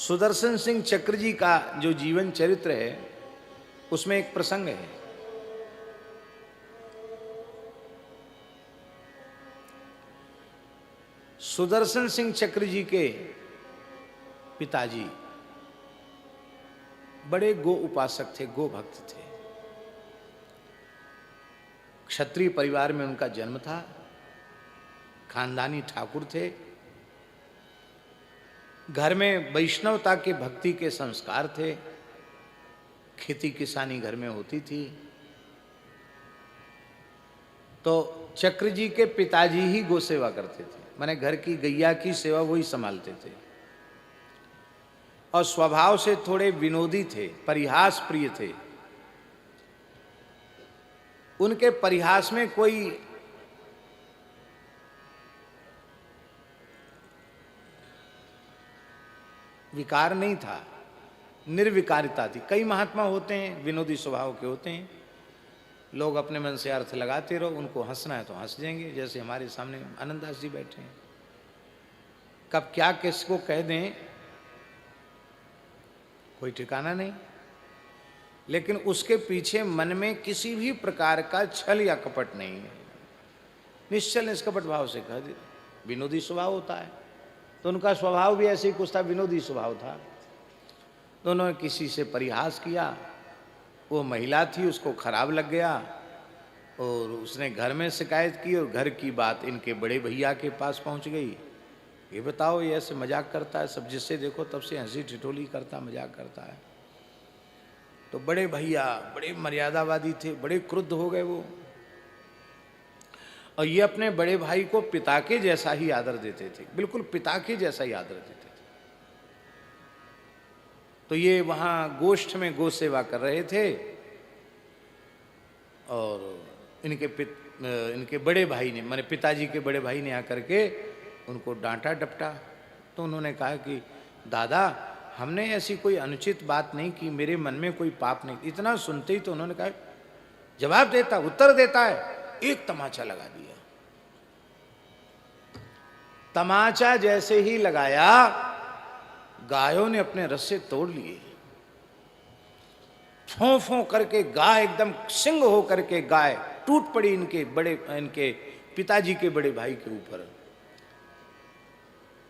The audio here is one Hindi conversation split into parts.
सुदर्शन सिंह चक्र जी का जो जीवन चरित्र है उसमें एक प्रसंग है। सुदर्शन सिंह चक्र जी के पिताजी बड़े गो उपासक थे, गो भक्त थे। क्षत्रिय परिवार में उनका जन्म था, खानदानी ठाकुर थे। घर में वैष्णवता के भक्ति के संस्कार थे। खेती किसानी घर में होती थी। तो चक्र जी के पिताजी ही गो सेवा करते थे, माने घर की गैया की सेवा वही संभालते थे। और स्वभाव से थोड़े विनोदी थे, परिहास प्रिय थे। उनके परिहास में कोई विकार नहीं था, निर्विकारिता थी। कई महात्मा होते हैं विनोदी स्वभाव के होते हैं, लोग अपने मन से अर्थ लगाते रहो, उनको हंसना है तो हंस देंगे। जैसे हमारे सामने आनंददास जी बैठे हैं, कब क्या किसको कह दें कोई ठिकाना नहीं, लेकिन उसके पीछे मन में किसी भी प्रकार का छल या कपट नहीं है। निश्चल निष्कपट भाव से कह दे, विनोदी स्वभाव होता है। तो उनका स्वभाव भी ऐसे ही कुछ था, विनोदी स्वभाव था। दोनों ने किसी से परिहास किया, वो महिला थी, उसको खराब लग गया और उसने घर में शिकायत की और घर की बात इनके बड़े भैया के पास पहुंच गई। ये बताओ, ये ऐसे मजाक करता है, सब जिससे देखो तब से हंसी ठिठोली करता, मजाक करता है। तो बड़े भैया बड़े मर्यादावादी थे, बड़े क्रुद्ध हो गए वो। और ये अपने बड़े भाई को पिता के जैसा ही आदर देते थे, बिल्कुल पिता के जैसा ही आदर देते थे। तो ये वहां गोष्ठ में गो सेवा कर रहे थे और इनके बड़े भाई ने, माने पिताजी के बड़े भाई ने आकर के उनको डांटा डपटा। तो उन्होंने कहा कि दादा, हमने ऐसी कोई अनुचित बात नहीं की, मेरे मन में कोई पाप नहीं। इतना सुनते ही तो उन्होंने कहा, जवाब देता, उत्तर देता है, एक तमाचा लगा दिया। तमाचा जैसे ही लगाया, गायों ने अपने रस्से तोड़ लिए। फों फों करके गाय एकदम सिंह हो करके गाय टूट पड़ी इनके पिताजी के बड़े भाई के ऊपर।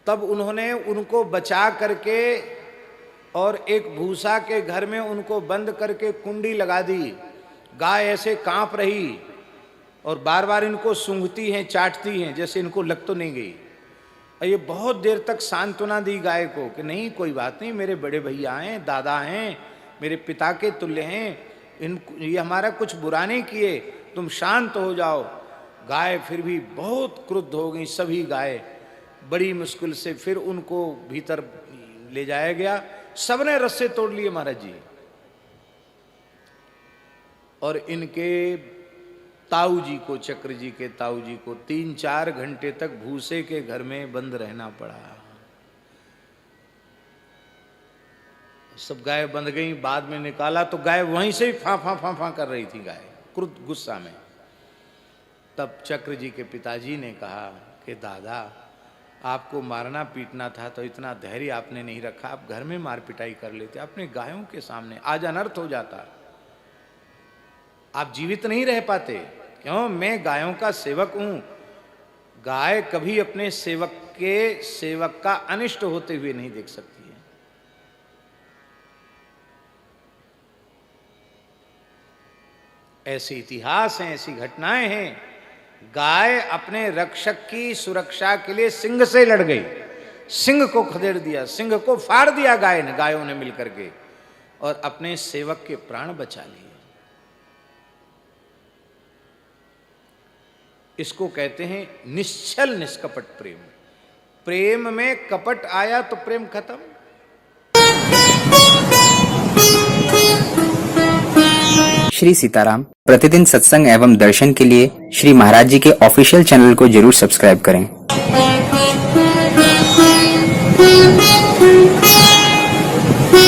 तब उन्होंने उनको बचा करके और एक भूसा के घर में उनको बंद करके कुंडी लगा दी। गाय ऐसे कांप रही और बार बार इनको सूंघती हैं, चाटती हैं, जैसे इनको लग तो नहीं गई। और ये बहुत देर तक सांत्वना दी गाय को कि नहीं, कोई बात नहीं, मेरे बड़े भैया हैं, दादा हैं, मेरे पिता के तुल्य हैं, ये हमारा कुछ बुरा नहीं किए, तुम शांत हो जाओ। गाय फिर भी बहुत क्रुद्ध हो गई। सभी गाय बड़ी मुश्किल से फिर उनको भीतर ले जाया गया। सबने रस्से तोड़ लिए महाराज जी। और इनके ताऊ जी को, चक्र जी के ताऊ जी को 3-4 घंटे तक भूसे के घर में बंद रहना पड़ा। सब गाय बंध गई, बाद में निकाला तो गाय वहीं से ही फां फां फां फां कर रही थी, गाय क्रुद्ध गुस्सा में। तब चक्र जी के पिताजी ने कहा कि दादा, आपको मारना पीटना था तो इतना धैर्य आपने नहीं रखा, आप घर में मार पिटाई कर लेते, अपने गायों के सामने, आज अनर्थ हो जाता, आप जीवित नहीं रह पाते। क्यों? मैं गायों का सेवक हूं। गाय कभी अपने सेवक का अनिष्ट होते हुए नहीं देख सकती है। ऐसे इतिहास हैं, ऐसी घटनाएं हैं। गाय अपने रक्षक की सुरक्षा के लिए सिंह से लड़ गई, सिंह को खदेड़ दिया, सिंह को फाड़ दिया गायों ने मिलकर के, और अपने सेवक के प्राण बचा लिए। इसको कहते हैं निश्चल निष्कपट प्रेम। प्रेम में कपट आया तो प्रेम खत्म। श्री सीताराम प्रतिदिन सत्संग एवं दर्शन के लिए श्री महाराज जी के ऑफिशियल चैनल को जरूर सब्सक्राइब करें।